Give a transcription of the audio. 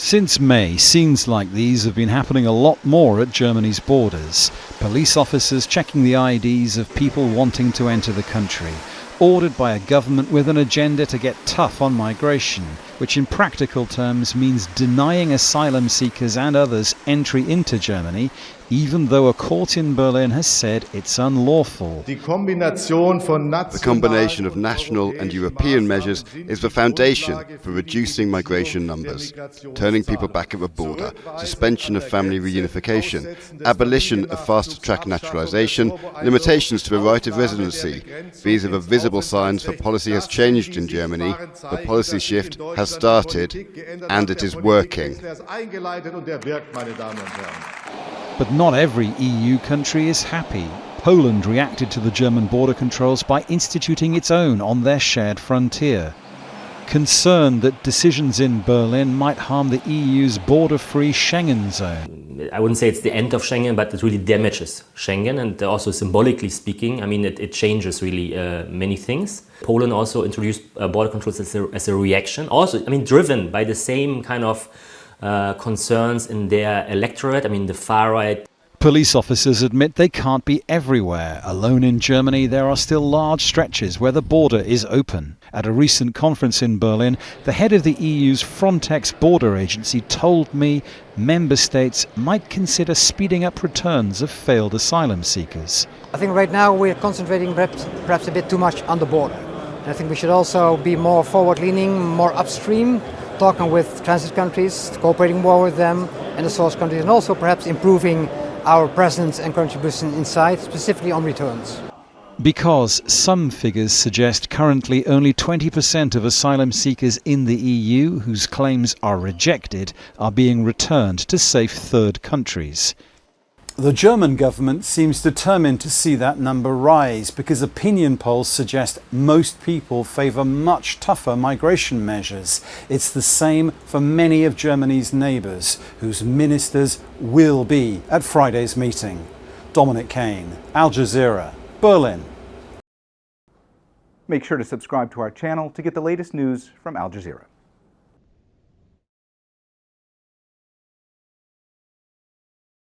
Since May, scenes like these have been happening a lot more at Germany's borders. Police officers checking the IDs of people wanting to enter the country, ordered by a government with an agenda to get tough on migration, which in practical terms means denying asylum seekers and others entry into Germany, even though a court in Berlin has said it's unlawful. The combination of national and European measures is the foundation for reducing migration numbers, turning people back at the border, suspension of family reunification, abolition of fast-track naturalization, limitations to the right of residency. These are the visible signs that policy has changed in Germany. The policy shift has started, and it is working. But not every EU country is happy. Poland reacted to the German border controls by instituting its own on their shared frontier. Concerned that decisions in Berlin might harm the EU's border-free Schengen zone. I wouldn't say it's the end of Schengen, but it really damages Schengen, and also symbolically speaking, I mean, it changes really many things. Poland also introduced border controls as a reaction, also, I mean, driven by the same kind of concerns in their electorate, I mean, the far right. Police officers admit they can't be everywhere. Alone in Germany, there are still large stretches where the border is open. At a recent conference in Berlin, the head of the EU's Frontex border agency told me member states might consider speeding up returns of failed asylum seekers. I think right now we're concentrating perhaps a bit too much on the border. And I think we should also be more forward-leaning, more upstream, talking with transit countries, cooperating more with them and the source countries, and also perhaps improving our presence and contribution inside, specifically on returns. Because some figures suggest currently only 20% of asylum seekers in the EU whose claims are rejected are being returned to safe third countries. The German government seems determined to see that number rise because opinion polls suggest most people favour much tougher migration measures. It's the same for many of Germany's neighbours, whose ministers will be at Friday's meeting. Dominic, Kane, Al Jazeera, Berlin. Make sure to subscribe to our channel to get the latest news from Al Jazeera.